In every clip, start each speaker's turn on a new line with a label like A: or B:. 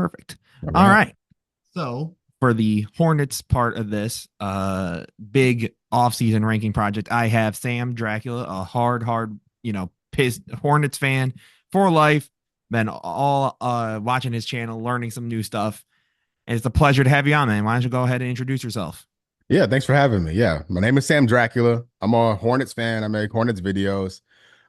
A: Perfect.
B: All
A: All
B: right.
A: right. So for the Hornets part of this big offseason ranking project, I have Sam Dracula, a hard, pissed Hornets fan for life. Been all watching his channel, learning some new stuff. And it's a pleasure to have you on, man. Why don't you go ahead and introduce yourself?
B: Yeah, thanks for having me. Yeah, my name is Sam Dracula. I'm a Hornets fan. I make Hornets videos.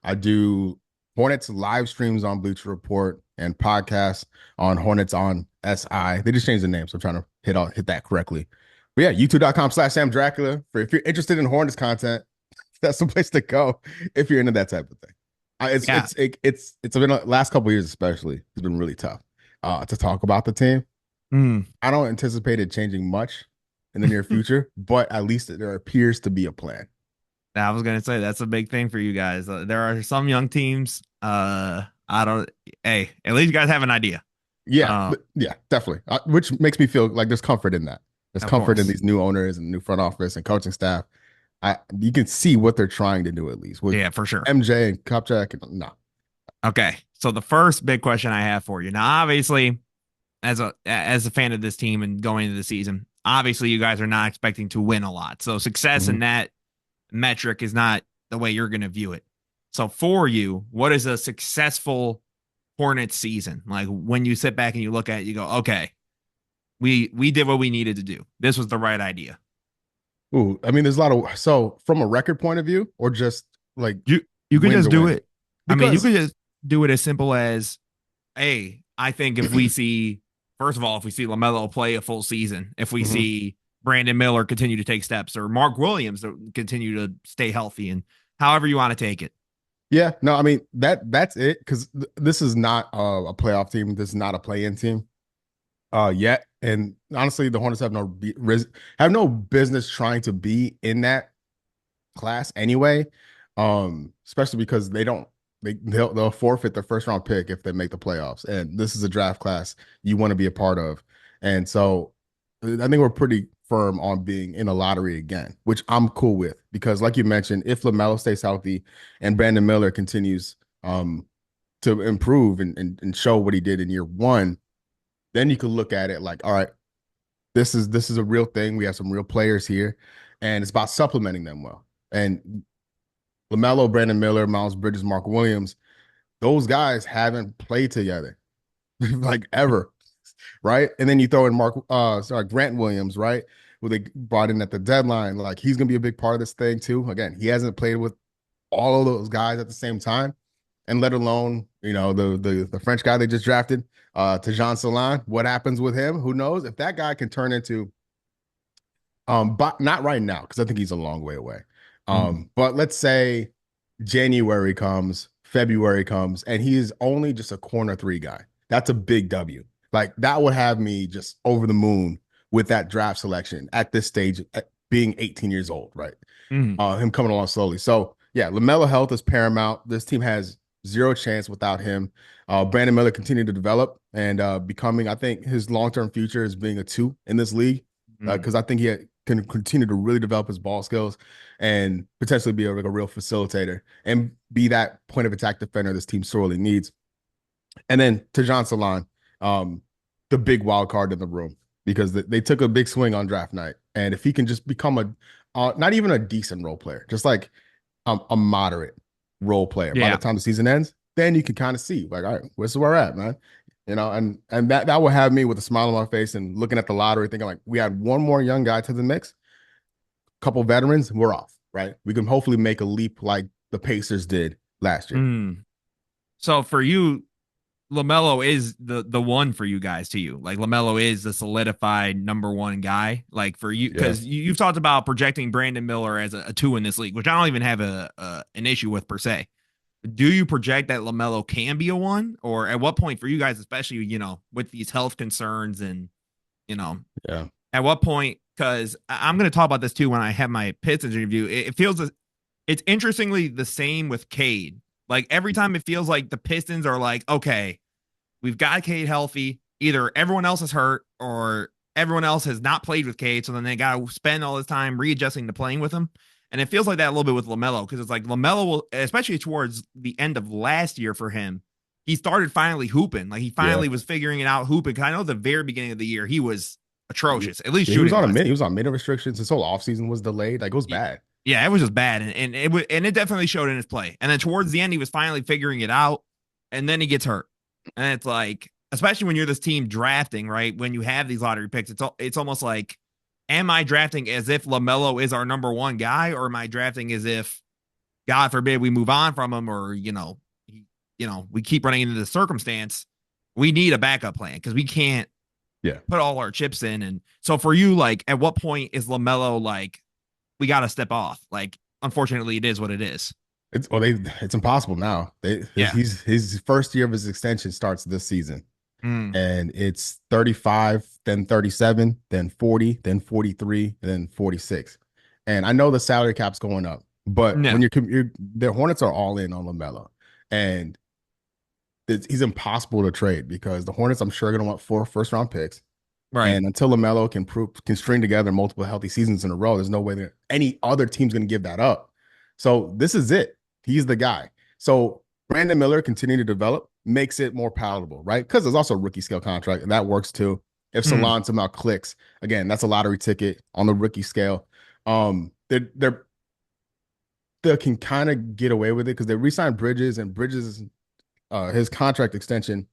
B: I do Hornets live streams on Bleacher Report and podcasts on Hornets on SI. They just changed the name, so I'm trying to hit that correctly. But yeah, youtube.com/Sam Dracula. If you're interested in Hornets content, that's the place to go if you're into that type of thing.
A: Yeah.
B: It's been last couple of years especially. It's been really tough to talk about the team.
A: Mm.
B: I don't anticipate it changing much in the near future, but at least there appears to be a plan.
A: I was gonna say that's a big thing for you guys. There are some young teams. I don't. Hey, at least you guys have an idea.
B: Yeah,
A: Uh,
B: yeah, definitely. Which makes me feel like there's comfort in that. There's
A: of
B: comfort in
A: course.
B: these new owners and new front office and coaching staff. You can see what they're trying to do at least with
A: Yeah, for sure.
B: MJ and Kupchak. No,
A: Okay. So the first big question I have for you now, obviously, as a fan of this team and going into the season, obviously you guys are not expecting to win a lot. So success
B: hmm
A: in that metric is not the way you're going to view it. So for you, what is a successful Hornets season? Like when you sit back and you look at it, you go, okay, we did what we needed to do. This was the right idea.
B: Ooh, I mean, there's a lot of so from a record point of view, or just like
A: You could
B: win
A: just
B: to
A: do
B: win,
A: it. I mean, you
B: because
A: could just do it as simple as, hey, I think if we see, first of all, if we see LaMelo play a full season, if we
B: Mhm.
A: see Brandon Miller continue to take steps, or Mark Williams continue to stay healthy, and however you want to take it.
B: Yeah, no, I mean that's it because this is not a playoff team. This is not a play-in team yet. And honestly, the Hornets have no business trying to be in that class anyway. Especially because they'll forfeit their first round pick if they make the playoffs. And this is a draft class you want to be a part of. And so I think we're pretty firm on being in a lottery again, which I'm cool with because, like you mentioned, if LaMelo stays healthy and Brandon Miller continues to improve and show what he did in year one, then you could look at it like, all right, this is a real thing. We have some real players here, and it's about supplementing them well. And LaMelo, Brandon Miller, Miles Bridges, Mark Williams, those guys haven't played together like ever, right? And then you throw in Grant Williams, right? Who they brought in at the deadline. Like he's gonna be a big part of this thing too. Again, he hasn't played with all of those guys at the same time, and let alone the French guy they just drafted, Tejan Salon. What happens with him? Who knows? If that guy can turn into but not right now because I think he's a long way away.
A: Mm.
B: But let's say January comes, February comes, and he is only just a corner three guy. That's a big W. Like that would have me just over the moon with that draft selection at this stage, at being 18 years old, right?
A: Mm.
B: Him coming along slowly. So yeah, LaMelo health is paramount. This team has zero chance without him. Brandon Miller continued to develop and becoming, I think his long-term future is being a two in this league
A: Mm.
B: because I think can continue to really develop his ball skills and potentially be like a real facilitator and be that point of attack defender this team sorely needs. And then Tejan Salon, the big wild card in the room because they took a big swing on draft night. And if he can just become not even a decent role player, just like a moderate role player by the
A: Yeah.
B: time the season ends, then you can kind of see like, all right, where's where we're at, man. And that will have me with a smile on my face and looking at the lottery, thinking like we had one more young guy to the mix, couple veterans, we're off, right? We can hopefully make a leap like the Pacers did last year.
A: Mm. So for you, Lamelo is the one for you guys to you. Like Lamelo is the solidified number one guy. Like for you,
B: Yeah.
A: because you've talked about projecting Brandon Miller as a two in this league, which I don't even have an issue with per se. Do you project that Lamelo can be a one, or at what point for you guys, especially with these health concerns and you know
B: Yeah.
A: at what point? Because I'm going to talk about this too when I have my Pistons review. It feels it's interestingly the same with Cade. Like every time it feels like the Pistons are like, okay, we've got Cade healthy. Either everyone else is hurt or everyone else has not played with Cade. So then they got to spend all this time readjusting to playing with him. And it feels like that a little bit with LaMelo because it's like LaMelo will, especially towards the end of last year for him, he started finally hooping. Like he
B: Yeah.
A: finally was figuring it out hooping. 'Cause I know the very beginning of the year he was
B: Yeah,
A: atrocious, at least
B: he was
A: shooting
B: on a
A: wise.
B: mid. He was on minute restrictions. His whole offseason was delayed. Like it was bad.
A: Yeah, it was just bad, and it definitely showed in his play. And then towards the end, he was finally figuring it out, and then he gets hurt, and it's like, especially when you're this team drafting, right? When you have these lottery picks, it's almost like, am I drafting as if LaMelo is our number one guy, or am I drafting as if, God forbid, we move on from him, or we keep running into the circumstance. We need a backup plan because we can't
B: Yeah.
A: put all our chips in. And so for you, like, at what point is LaMelo like, we got to step off? Like, unfortunately, it is what it is.
B: It's impossible now.
A: Yeah.
B: His first year of his extension starts this season,
A: Mm.
B: and it's 35, then 37, then 40, then 43, then 46. And I know the salary cap's going up, but
A: No.
B: when the Hornets are all in on LaMelo, and he's impossible to trade because the Hornets, I'm sure, are going to want 4 first-round picks.
A: Right.
B: And until LaMelo can string together multiple healthy seasons in a row, there's no way that any other team's going to give that up. So this is it. He's the guy. So Brandon Miller continuing to develop makes it more palatable, right? Because there's also a rookie scale contract, and that works too. If
A: Mm.
B: Salon somehow clicks, again, that's a lottery ticket on the rookie scale. They can kind of get away with it because they re-signed Bridges, and Bridges, his contract extension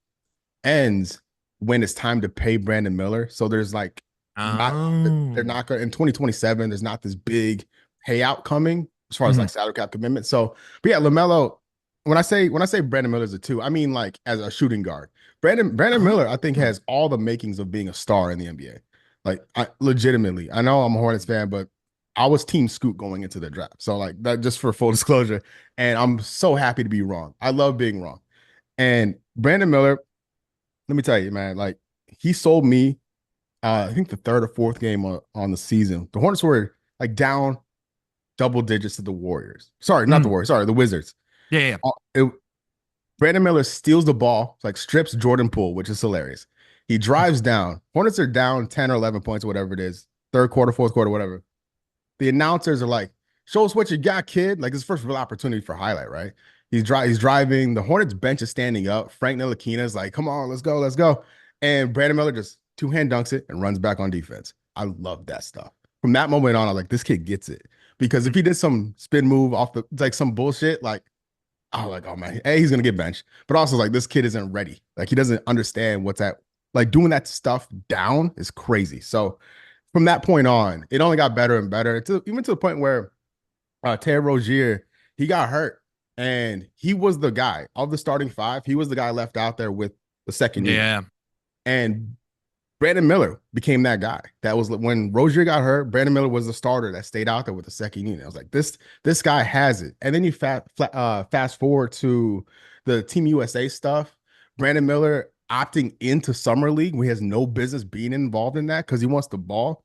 B: ends when it's time to pay Brandon Miller. So there's like not they're
A: Oh.
B: not going in 2027. There's not this big payout coming as far as
A: Mhm.
B: like salary cap commitment. So, but yeah, LaMelo. When I say Brandon Miller's a two, I mean like as a shooting guard. Brandon Miller, I think,
A: Oh.
B: has all the makings of being a star in the NBA. Like legitimately, I know I'm a Hornets fan, but I was Team Scoot going into the draft. So like that, just for full disclosure, and I'm so happy to be wrong. I love being wrong. And Brandon Miller, let me tell you, man, like he sold me. I think the third or fourth game on the season, the Hornets were like down double digits to the Warriors. Sorry, not the
A: Mm.
B: Warriors. Sorry, the Wizards.
A: Yeah, yeah.
B: It, Brandon Miller steals the ball, like strips Jordan Poole, which is hilarious. He drives down. Hornets are down 10 or 11 points, whatever it is. Third quarter, fourth quarter, whatever. The announcers are like, "Show us what you got, kid." Like his first real opportunity for highlight, right? He's driving. The Hornets bench is standing up. Frank Ntilikina is like, "Come on, let's go, let's go." And Brandon Miller just two-hand dunks it and runs back on defense. I love that stuff. From that moment on, I'm like, this kid gets it. Because if he did some spin move off the like some bullshit, like I was like, oh man, A, he's gonna get benched. But also like this kid isn't ready. Like he doesn't understand what's at like doing that stuff down is crazy. So from that point on, it only got better and better even to the point where Terry Rozier, he got hurt and he was the guy of the starting five. He was the guy left out there with the second unit.
A: Yeah.
B: And Brandon Miller became that guy. That was when Rozier got hurt. Brandon Miller was the starter that stayed out there with the second unit. I was like, this guy has it. And then you fast forward to the Team USA stuff. Brandon Miller opting into summer league, where he has no business being involved in that because he wants the ball.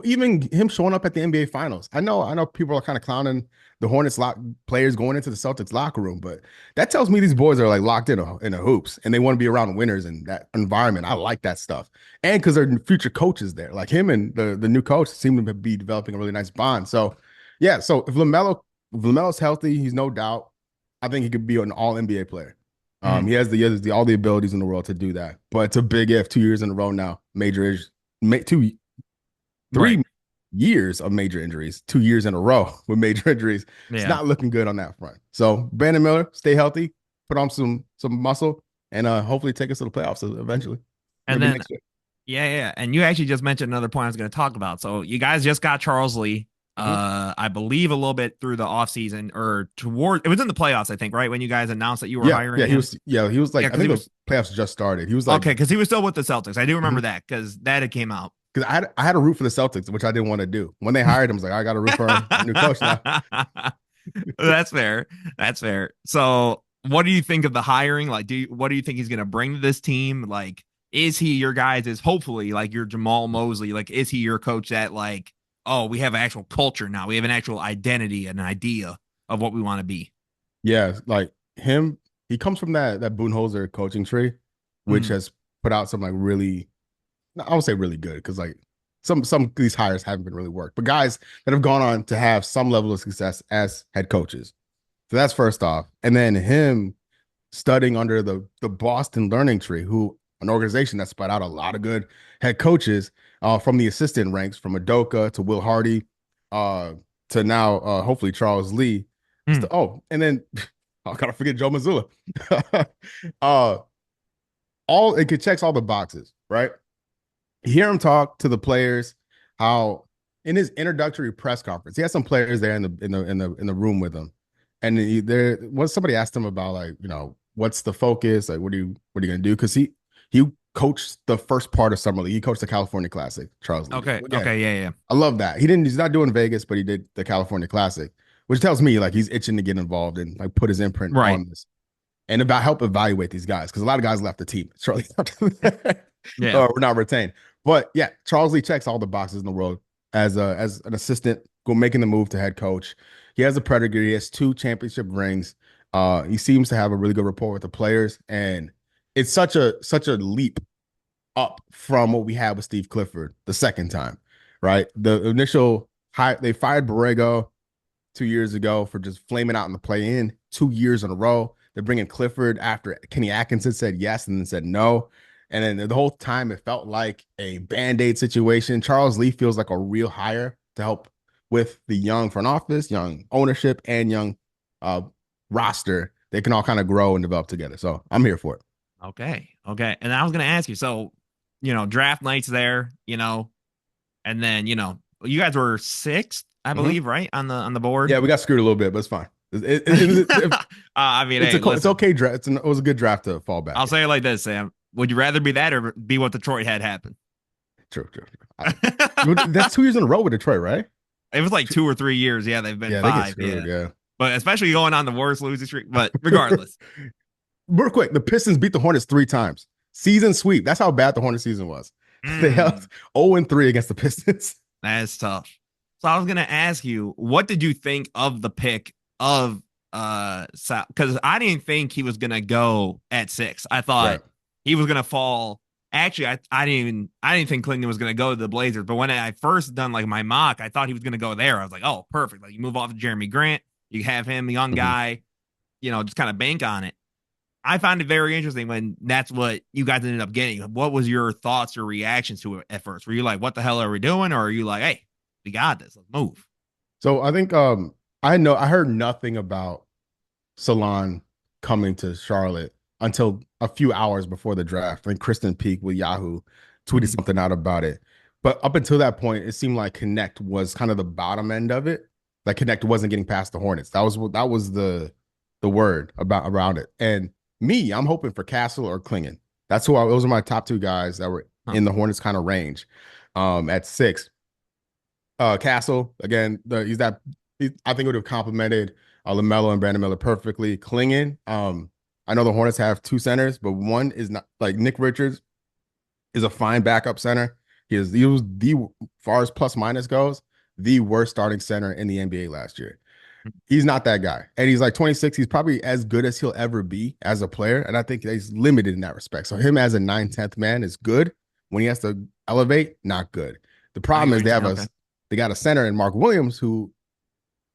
B: Even him showing up at the NBA Finals. I know people are kind of clowning the Hornets players going into the Celtics locker room, but that tells me these boys are like locked in a hoops and they want to be around winners in that environment. I like that stuff. And because they're future coaches there, like him and the new coach seem to be developing a really nice bond. So yeah, so if LaMelo's healthy, he's no doubt. I think he could be an all NBA player.
A: Mm.
B: He has all the abilities in the world to do that. But it's a big if 2 years in a row now. Two
A: Right.
B: 3 years of major injuries, 2 years in a row with major injuries. It's
A: Yeah.
B: not looking good on that front. So Brandon Miller, stay healthy, put on some muscle, and hopefully take us to the playoffs eventually.
A: And
B: Maybe
A: then,
B: next year.
A: yeah, yeah. And you actually just mentioned another point I was going to talk about. So you guys just got Charles Lee.
B: Mhm.
A: I believe a little bit through the offseason or toward it was in the playoffs, I think, right? When you guys announced that you were
B: Yeah,
A: hiring him.
B: he was like,
A: Yeah,
B: I
A: because he
B: think the
A: was
B: playoffs just started. He was like,
A: okay, because he was still with the Celtics. I do remember
B: because
A: that because that had came out.
B: I had to root for the Celtics, which I didn't want to do. When they hired him, I was like, I got to root for our new coach now.
A: That's fair. That's fair. So, what do you think of the hiring? Like, what do you think he's going to bring to this team? Like, is he your guys? Is hopefully like your Jamal Mosley? Like, is he your coach that like, oh, we have an actual culture now. We have an actual identity, an idea of what we want to be.
B: Yeah, like him, he comes from that Budenholzer coaching tree, which
A: Mm,
B: has put out some like really, I would say really good because like some of these hires haven't been really worked, but guys that have gone on to have some level of success as head coaches. So that's first off, and then him. studying under the Boston Learning Tree, who an organization that spat out a lot of good head coaches from the assistant ranks, from Adoka to Will Hardy to now hopefully Charles Lee.
A: Mm.
B: Oh, and then I gotta forget Joe Mazzulla. uh, all it checks all the boxes, right? You hear him talk to the players, how in his introductory press conference, he had some players there in the room with him, and there once somebody asked him about like what's the focus, like what are you gonna do? Because he coached the first part of summer league. He coached the California Classic. Charles Lee did.
A: Okay.
B: Again,
A: Okay. Yeah. Yeah.
B: I love that. He's not doing Vegas, but he did the California Classic, which tells me like he's itching to get involved and like put his imprint
A: Right.
B: on this and about help evaluate these guys because a lot of guys left the team shortly after that,
A: Yeah.
B: or were not retained. But yeah, Charles Lee checks all the boxes in the world as an assistant, go making the move to head coach. He has a pedigree. He has 2 championship rings. He seems to have a really good rapport with the players, and it's such a leap up from what we had with Steve Clifford the second time, right? The initial high, they fired Borrego 2 years ago for just flaming out in the play-in 2 years in a row. They're bringing Clifford after Kenny Atkinson said yes and then said no. And then the whole time it felt like a band-aid situation. Charles Lee feels like a real hire to help with the young front office, young ownership, and young uh, roster. They can all kind of grow and develop together. So I'm here for it.
A: Okay. Okay. And I was gonna ask you, so draft night's there, and then you guys were sixth, I
B: Mhm.
A: believe, right on the board.
B: Yeah, we got screwed a little bit, but it's fine.
A: I mean,
B: It's
A: hey,
B: it's
A: listen,
B: okay draft. It was a good draft to fall
A: I'll
B: back in.
A: say it like this, Sam. Would you rather be that or be what Detroit had happen?
B: True, true. That's 2 years in a row with Detroit, right?
A: It was like 2 or 3 years. Yeah, they've been
B: Yeah, they get
A: five.
B: screwed.
A: Yeah,
B: Yeah.
A: but especially going on the worst losing streak. But regardless,
B: Real quick, the Pistons beat the Hornets 3 times. Season sweep. That's how bad the Hornets season was. They held
A: mm,
B: 0-3 against the Pistons.
A: that's tough. So I was gonna ask you, what did you think of the pick of because I didn't think he was gonna go at six. I
B: Right.
A: thought he was gonna fall. Actually, I didn't think Clinton was gonna go to the Blazers, but when I first done like my mock, I thought he was gonna go there. I was like, oh, perfect. Like you move off of Jeremy Grant, you have him, a young
B: Mhm.
A: guy, just kind of bank on it. I found it very interesting when that's what you guys ended up getting. What was your thoughts or reactions to it at first? Were you like, what the hell are we doing? Or are you like, hey, we got this, let's move?
B: So I think I heard nothing about Salon coming to Charlotte until a few hours before the draft. I think Kristen Peak with Yahoo tweeted
A: Mm-hmm.
B: something out about it. But up until that point, it seemed like Connect was kind of the bottom end of it. Like Connect wasn't getting past the Hornets. That was the word about around it. And me, I'm hoping for Castle or Klingon. Those are my top 2 guys that were
A: Huh.
B: in the Hornets kind of range. At 6, Castle again. I think it would have complemented LaMelo and Brandon Miller perfectly. Klingon. I know the Hornets have 2 centers, but one is not like Nick Richards is a fine backup center. He was the far as plus minus goes, the worst starting center in the NBA last year. He's not that guy. And he's like 26. He's probably as good as he'll ever be as a player. And I think he's limited in that respect. So him as a 9/10 man is good. When he has to elevate, not good. The
A: I
B: problem
A: get what
B: is
A: you're saying. Okay.
B: they got a center in Mark Williams who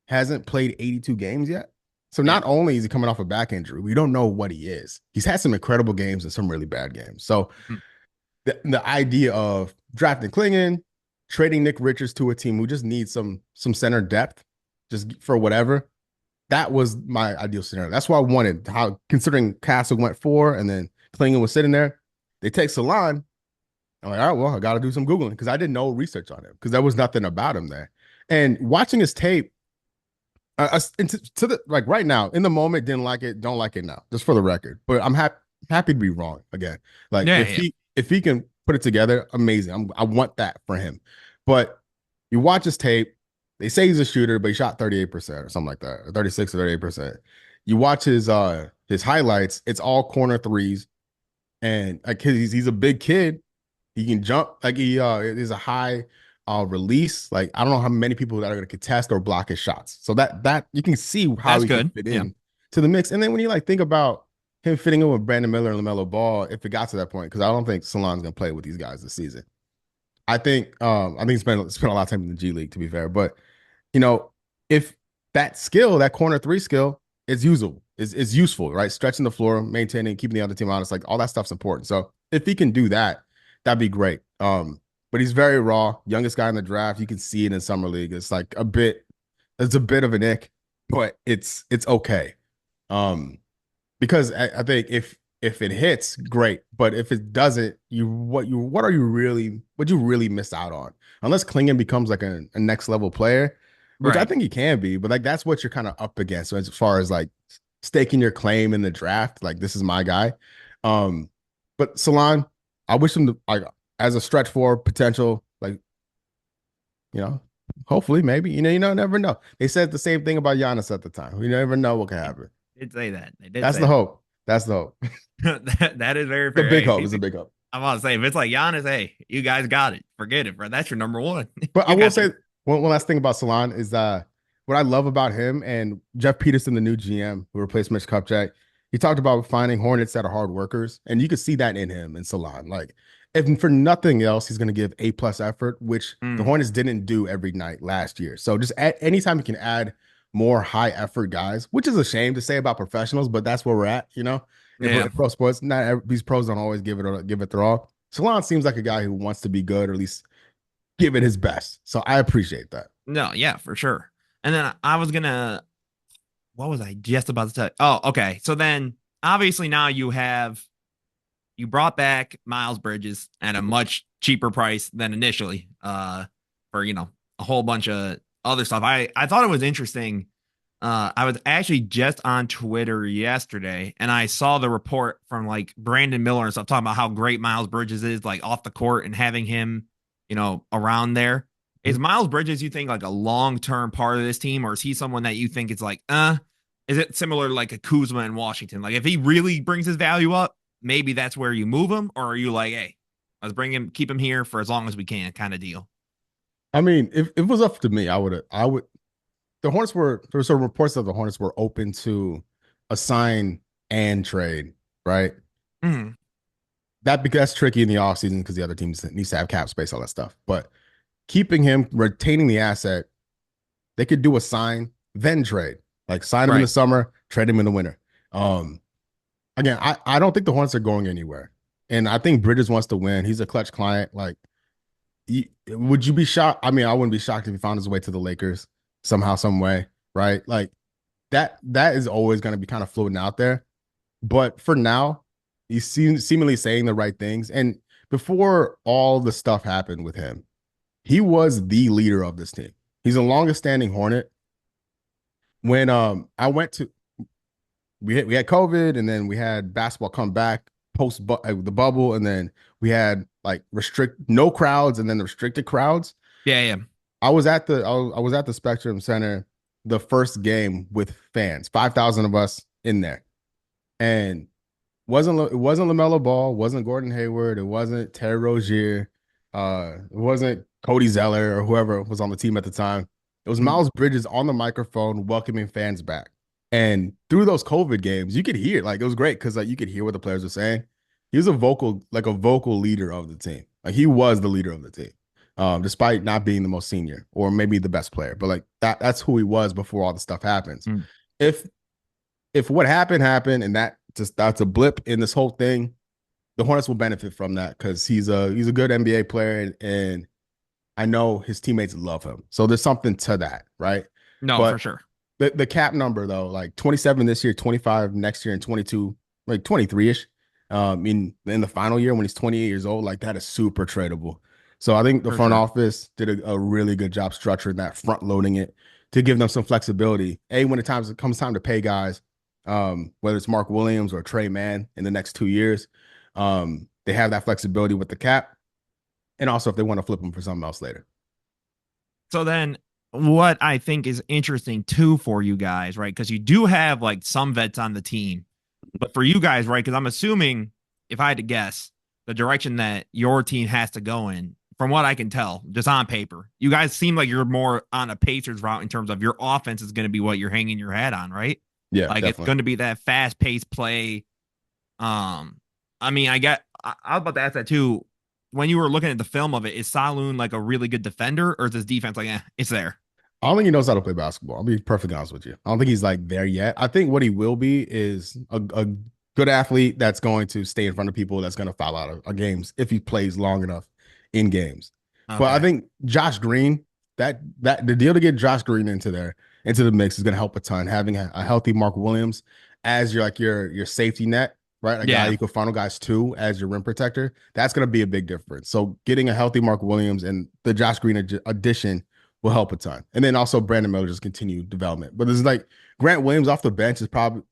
B: hasn't played 82 games yet. So
A: Yeah.
B: not only is he coming off a back injury, we don't know what he is. He's had some incredible games and some really bad games. So
A: Mhm.
B: the idea of drafting Klingon, trading Nick Richards to a team who just needs some center depth, just for whatever, that was my ideal scenario. That's why I wanted how considering Castle went 4 and then Klingon was sitting there. They take Salon. I'm like, all right, well, I got to do some Googling because I did no research on him because there was nothing about him there. And watching his tape, to the like right now in the moment, didn't like it, don't like it now, just for the record. But I'm happy to be wrong again. Like
A: Yeah.
B: if
A: Yeah.
B: he can put it together, amazing. I want that for him. But you watch his tape, they say he's a shooter, but he shot 38% or something like that, or 36 or 38%. You watch his highlights, it's all corner threes, and like he's a big kid. He can jump like he is a high release. Like I don't know how many people that are going to contest or block his shots. So that you can see how
A: That's
B: he can
A: good.
B: fit
A: Yeah.
B: in to the mix. And then when you like think about him fitting in with Brandon Miller and LaMelo Ball, if it got to that point, because I don't think Salon's going to play with these guys this season. I think spent a lot of time in the G League to be fair, but you know if that skill, that corner 3 skill, is usable. is useful, right? Stretching the floor, maintaining, keeping the other team honest, like all that stuff's important. So if he can do that, that'd be great. But he's very raw, youngest guy in the draft. You can see it in summer league. It's a bit of an ick, but it's okay. Um, because I think if it hits, great. But if it doesn't, what you really miss out on? Unless Klingon becomes like a next level player, which I
A: Right.
B: think he can be, but like that's what you're kind of up against. So as far as like staking your claim in the draft, like this is my guy. Um, but Salon, I wish him to, like as a stretch for potential, like you know, hopefully maybe never know. They said the same thing about Giannis at the time. You never know what can
A: They
B: happen.
A: did say that. They did
B: That's
A: say
B: the hope. That's the hope.
A: that is very
B: The
A: fair.
B: big
A: Hey,
B: hope is a big hope.
A: I'm about to say, if it's like Giannis, hey, you guys got it. Forget it, bro. That's your number one.
B: But I
A: You
B: will
A: got
B: say
A: your
B: one last thing about Salon is what I love about him and Jeff Peterson, the new GM who replaced Mitch Kupchak. He talked about finding Hornets that are hard workers, and you could see that in him and Salon. Like, if for nothing else, he's going to give A+ effort, which the
A: mm,
B: Hornets didn't do every night last year. So just anytime you can add more high effort guys, which is a shame to say about professionals, but that's where we're at. In
A: yeah.
B: pro sports, these pros don't always give it their all. Salon seems like a guy who wants to be good, or at least give it his best. So I appreciate that.
A: No, yeah, for sure. And then I was gonna what was I just about to tell you? Oh, okay. So then obviously now you brought back Miles Bridges at a much cheaper price than initially, for a whole bunch of other stuff. I thought it was interesting. I was actually just on Twitter yesterday and I saw the report from like Brandon Miller and stuff talking about how great Miles Bridges is like off the court and having him, around there. Is Miles Bridges, you think, like a long term part of this team, or is he someone that you think it's like, is it similar to like a Kuzma in Washington? Like if he really brings his value up, maybe that's where you move him, or are you like, hey, let's bring him, keep him here for as long as we can, kind of deal?
B: I mean, if it was up to me, I would. The Hornets were there were some reports that the Hornets were open to a sign and trade, right?
A: Mm,
B: That's tricky in the offseason because the other teams needs to have cap space, all that stuff. But keeping him, retaining the asset, they could do a sign then trade, like sign him in the
A: right.
B: summer, trade him in the winter. Um, Again, I don't think the Hornets are going anywhere, and I think Bridges wants to win. He's a clutch client. Like, would you be shocked? I mean, I wouldn't be shocked if he found his way to the Lakers somehow, some way, right? Like that is always going to be kind of floating out there. But for now, he's seemingly saying the right things. And before all the stuff happened with him, he was the leader of this team. He's the longest standing Hornet. When I went to we had COVID, and then we had basketball come back the bubble, and then we had like restrict no crowds, and then the restricted crowds.
A: Yeah, yeah.
B: I was at the Spectrum Center the first game with fans, 5,000 of us in there, and it wasn't LaMelo Ball, wasn't Gordon Hayward, it wasn't Terry Rozier, it wasn't Cody Zeller or whoever was on the team at the time. It was
A: Mm,
B: Miles Bridges on the microphone welcoming fans back. And through those COVID games, you could hear like it was great because like you could hear what the players were saying. He was a vocal leader of the team. Like he was the leader of the team, despite not being the most senior or maybe the best player. But like that's who he was before all the stuff happens.
A: mm.
B: If if what happened and that's a blip in this whole thing, the Hornets will benefit from that because he's a good NBA player, and I know his teammates love him. So there's something to that, right?
A: No, for
B: But
A: sure.
B: the cap number though, like 27 this year, 25 next year, and 22, like 23-ish. In the final year when he's 28 years old, like that is super tradable. So I think the
A: For
B: front
A: sure.
B: office did a really good job structuring that, front loading it to give them some flexibility. When it comes time to pay guys, whether it's Mark Williams or Trey Mann in the next 2 years, they have that flexibility with the cap, and also if they want to flip them for something else later.
A: So then what I think is interesting too for you guys, right? Because you do have like some vets on the team, but for you guys, right? Because I'm assuming, if I had to guess, the direction that your team has to go in, from what I can tell, just on paper, you guys seem like you're more on a Pacers route in terms of your offense is going to be what you're hanging your hat on, right?
B: Yeah,
A: Like it's
B: definitely.
A: going to be that fast paced play. Um, I mean, I was about to ask that too. When you were looking at the film of it, is Saloon like a really good defender, or is his defense like, it's there?
B: I don't think he knows how to play basketball. I'll be perfectly honest with you. I don't think he's like there yet. I think what he will be is a good athlete that's going to stay in front of people, that's going to foul out of games if he plays long enough in games. But I
A: Okay.
B: think Josh Green, that the deal to get Josh Green into there into the mix is going to help a ton. Having a healthy Mark Williams as your safety net, right? A guy
A: Yeah.
B: you can funnel guys to as your rim protector. That's going to be a big difference. So getting a healthy Mark Williams and the Josh Green addition will help a ton. And then also Brandon Miller just continue development. But it's like Grant Williams off the bench is probably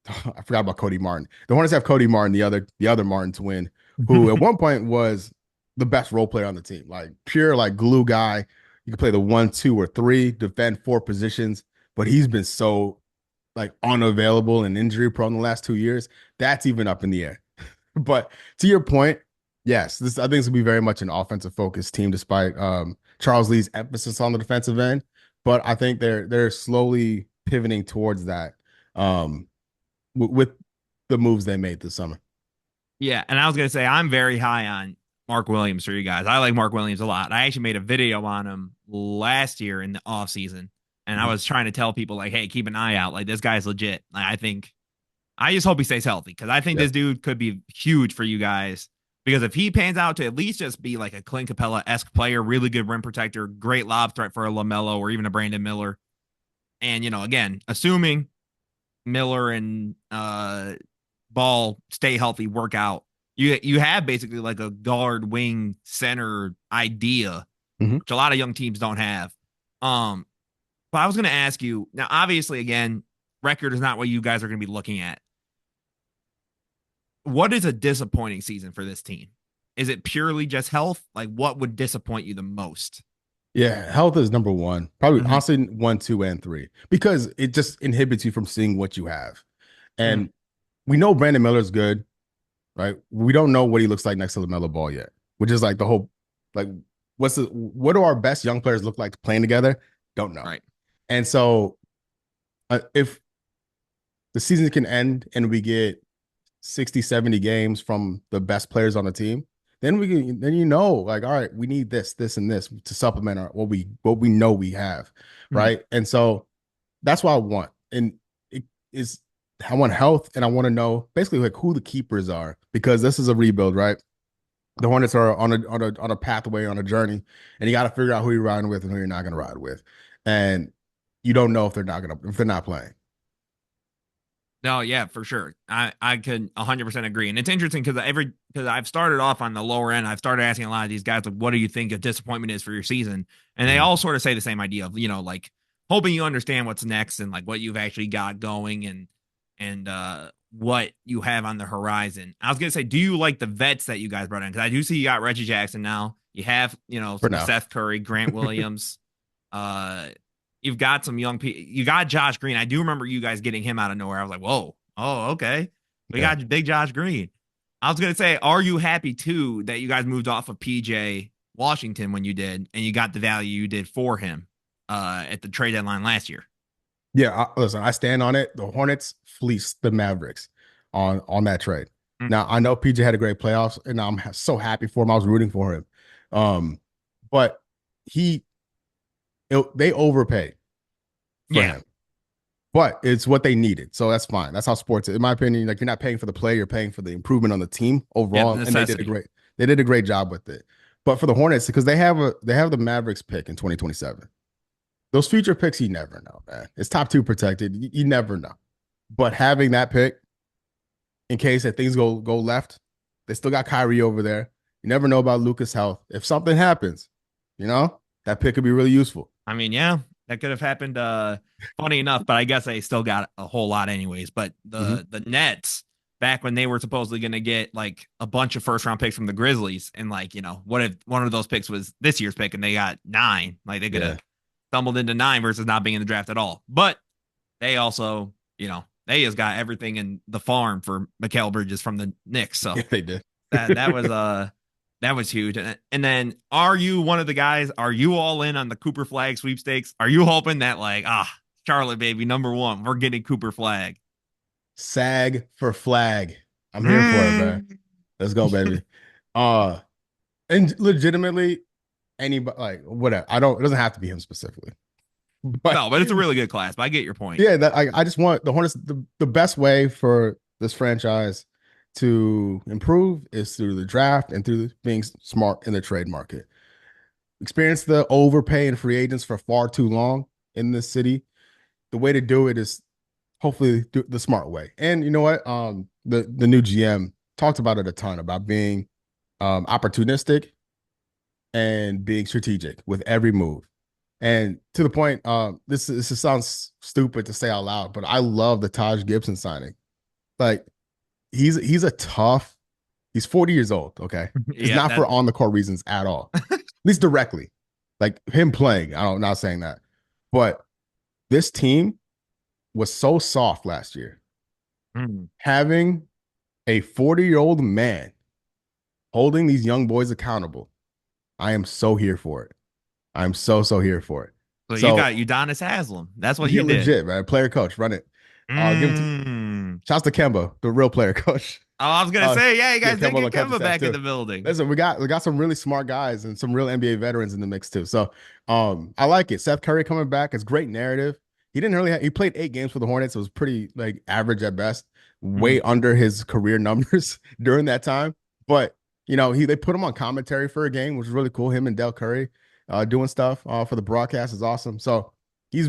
B: I forgot about Cody Martin. The Hornets have Cody Martin, the other Martin twin, who at one point was the best role player on the team, like pure like glue guy. You can play the 1, 2, or 3, defend 4 positions, but he's been so like unavailable and injury prone the last 2 years. That's even up in the air. But to your point, yes, this I think this will be very much an offensive focused team, despite Charles Lee's emphasis on the defensive end. But I think they're slowly pivoting towards that with the moves they made this summer.
A: Yeah, and I was gonna say I'm very high on Mark Williams for you guys. I like Mark Williams a lot. I actually made a video on him last year in the off season, and I
B: Mhm.
A: was trying to tell people like, hey, keep an eye out. Like this guy's legit. Like, I think I just hope he stays healthy because I think
B: Yeah.
A: this dude could be huge for you guys. Because if he pans out to at least just be like a Clint Capella esque player, really good rim protector, great lob threat for a LaMelo or even a Brandon Miller, and again, assuming Miller and Ball stay healthy, work out. You have basically like a guard wing center idea,
B: Mhm.
A: which a lot of young teams don't have. Um, but I was going to ask you now. Obviously, again, record is not what you guys are going to be looking at. What is a disappointing season for this team? Is it purely just health? Like, what would disappoint you the most?
B: Yeah, health is number one. Probably
A: Mm-hmm.
B: honestly 1, 2, and 3 because it just inhibits you from seeing what you have.
A: Mm,
B: And we know Brandon Miller's good, right? We don't know what he looks like next to LaMelo Ball yet, which is like the whole like what do our best young players look like playing together? Don't know.
A: right.
B: And so if the season can end and we get 60, 70 games from the best players on the team, then like, all right, we need this, and this to supplement what we know we have,
A: Mm,
B: right? And so that's what I want. And it is I want health and I want to know basically like who the keepers are because this is a rebuild, right? The Hornets are on a pathway, on a journey, and you got to figure out who you're riding with and who you're not going to ride with. And you don't know if they're not playing.
A: No, yeah, for sure. I can 100% agree, and it's interesting because I've started off on the lower end. I've started asking a lot of these guys like, what do you think a disappointment is for your season? And they
B: Mhm.
A: all sort of say the same idea of like hoping you understand what's next and like what you've actually got going and what you have on the horizon. I was gonna say, do you like the vets that you guys brought in? Because I do see you got Reggie Jackson now. You have
B: For
A: some
B: now.
A: Seth Curry, Grant Williams. Uh, you've got some young people. You got Josh Green. I do remember you guys getting him out of nowhere. I was like, whoa, oh, okay. We
B: Yeah.
A: got big Josh Green. I was gonna say, are you happy too that you guys moved off of PJ Washington when you did, and you got the value you did for him at the trade deadline last year?
B: Yeah, listen, I stand on it. The Hornets fleeced the Mavericks on that trade.
A: Mm.
B: Now I know PJ had a great playoffs, and I'm so happy for him. I was rooting for him, but he they overpaid for
A: Yeah,
B: him. But it's what they needed, so that's fine. That's how sports is. In my opinion, like you're not paying for the player, you're paying for the improvement on the team
A: yeah, the
B: overall, and
A: necessity.
B: they did a great job with it. But for the Hornets, because they have the Mavericks pick in 2027. Those future picks, you never know, man. It's top two protected. You never know. But having that pick in case that things go left, they still got Kyrie over there. You never know about Luca's health. If something happens, that pick could be really useful.
A: I mean, yeah, that could have happened. Funny enough, but I guess they still got a whole lot anyways. But
B: Mm-hmm.
A: the Nets back when they were supposedly going to get like a bunch of first round picks from the Grizzlies, and like what if one of those picks was this year's pick and they got 9? Like they could
B: Yeah,
A: have stumbled into 9 versus not being in the draft at all. But they also, they just got everything in the farm for Mikal Bridges from the Knicks. So
B: yeah, they did.
A: that was that was huge. And then are you one of the guys? Are you all in on the Cooper Flag sweepstakes? Are you hoping that like Charlotte baby #1, we're getting Cooper Flag?
B: Sag for flag. I'm here for it, man.
A: Mm.
B: Let's go, baby. Uh, and legitimately, anybody like whatever. I don't. It doesn't have to be him specifically. But
A: No, but it's a really good class. But I get your point.
B: yeah, that I just want the Hornets. The best way for this franchise to improve is through the draft and through being smart in the trade market. Experience the overpay and free agents for far too long in this city. The way to do it is hopefully do the smart way. And you know what? The new GM talked about it a ton about being opportunistic and being strategic with every move. And to the point, this sounds stupid to say out loud, but I love the Taj Gibson signing. Like he's a tough. He's 40 years old. Okay, it's
A: Yeah,
B: not
A: that
B: for on the court reasons at all, at least directly. Like him playing, I'm not saying that, but this team was so soft last year.
A: mm.
B: Having a 40-year-old man holding these young boys accountable, I am so here for it. I'm so here for it.
A: So you
B: So
A: got Udonis Haslam. That's what
B: yeah,
A: you did.
B: legit, man. Player coach, run it. Give him
A: Mm.
B: shouts to Kemba, the real player coach.
A: Oh, I was gonna
B: Uh,
A: say, yeah, you
B: yeah,
A: guys did
B: Kemba on the
A: get
B: coaching
A: Kemba
B: staff
A: back in
B: too.
A: the building.
B: Listen, we got some really smart guys and some real NBA veterans in the mix too. So I like it. Seth Curry coming back. It's great narrative. He didn't really he played 8 games for the Hornets. It was pretty like average at best, way
A: Mm.
B: under his career numbers during that time. But they put him on commentary for a game, which was really cool. Him and Del Curry doing stuff for the broadcast is awesome. So he's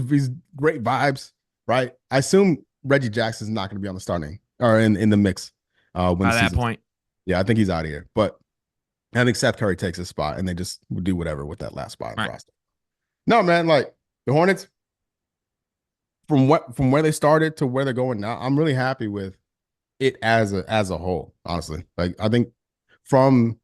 B: great vibes, right? I assume Reggie Jackson's not going to be on the starting or in the mix when the
A: By that
B: season.
A: point,
B: Yeah, I think he's out of here. But I think Seth Curry takes his spot, and they just do whatever with that last spot in the
A: right?
B: roster. No, man, like the Hornets, from where they started to where they're going now, I'm really happy with it as a whole. Honestly, like I think from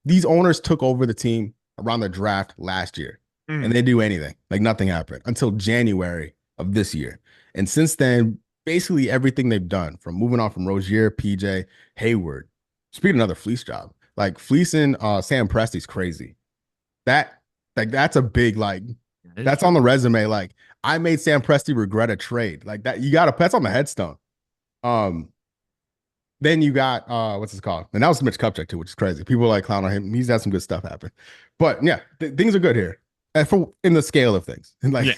B: these owners took over the team around the draft last year, and
A: Mm.
B: they didn't do anything. Like nothing happened until January of this year, and since then, basically everything they've done, from moving on from Rozier, PJ, Hayward, speaking another fleece job, like fleecing Sam Presti's crazy. That that's a big
A: That is
B: that's
A: true.
B: on the resume. Like I made Sam Presti regret a trade. Like that you got to that's on the headstone. Um, then you got what's this called? And that was Mitch Kupchak too, which is crazy. People like clown on him. He's had some good stuff happen. But yeah, things are good here. And for in the scale of things. And like
A: Yeah,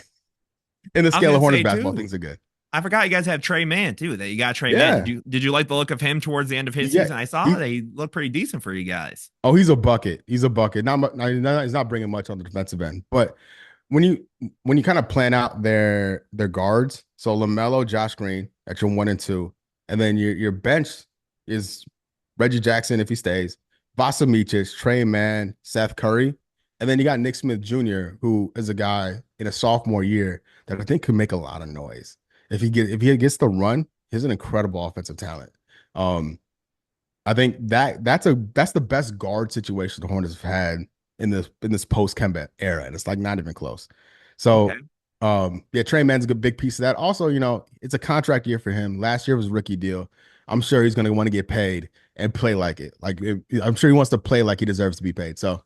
B: in the
A: I was
B: scale
A: gonna
B: of Hornets
A: say
B: basketball,
A: too.
B: things are good.
A: I forgot you guys have Trey Mann too. That you got Trey Mann. Did
B: Yeah.
A: you like the look of him towards the end of his
B: Yeah.
A: season? I saw
B: He,
A: that he looked pretty decent for you guys.
B: oh, he's a bucket. He's a bucket. Not much, he's not bringing much on the defensive end. But when you kind of plan out their guards, so LaMelo, Josh Green at your 1 and 2, and then your bench is Reggie Jackson if he stays, Vasa Micic, Trey Mann, Seth Curry, and then you got Nick Smith Jr., who is a guy in a sophomore year that I think could make a lot of noise if he gets the run. He's an incredible offensive talent. Um, I think that's the best guard situation the Hornets have had in this post Kemba era, and it's like not even close.
A: Okay.
B: So yeah, Trey Mann's a good big piece of that. Also, it's a contract year for him. Last year was a rookie deal. I'm sure he's going to want to get paid and play like it. I'm sure he wants to play like he deserves to be paid. So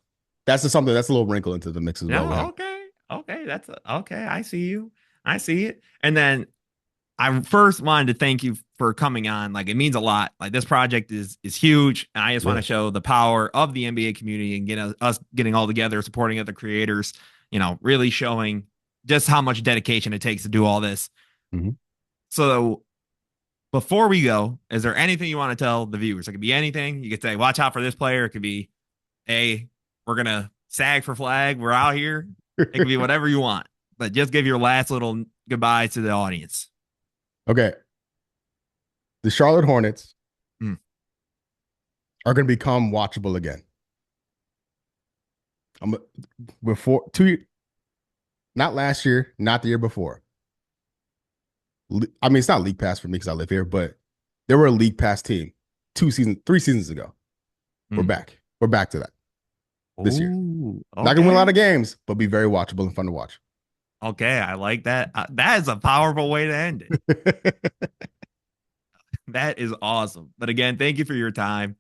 B: that's just something that's a little wrinkle into the mix as well with
A: No,
B: him.
A: okay. Okay. Okay. I see you. I see it. And then I first wanted to thank you for coming on. Like it means a lot. Like this project is huge. And I just want
B: Yeah.
A: to show the power of the NBA community and get us getting all together, supporting other creators, really showing just how much dedication it takes to do all this.
B: Mhm.
A: So before we go, is there anything you want to tell the viewers? It could be anything. You could say, watch out for this player. It could be, hey, we're gonna sag for flag. We're out here. It could be whatever you want. But just give your last little goodbye to the audience.
B: Okay. The Charlotte Hornets
A: Mm.
B: are going to become watchable again. I'm before 2 not last year, not the year before. I mean, it's not league pass for me because I live here, but they were a league pass team 3 seasons ago. We're
A: Mm.
B: back. We're back to that this year.
A: Ooh,
B: Not gonna win a lot
A: okay.
B: of games, but be very watchable and fun to watch.
A: Okay, I like that. That is a powerful way to end it. That is awesome. But again, thank you for your time.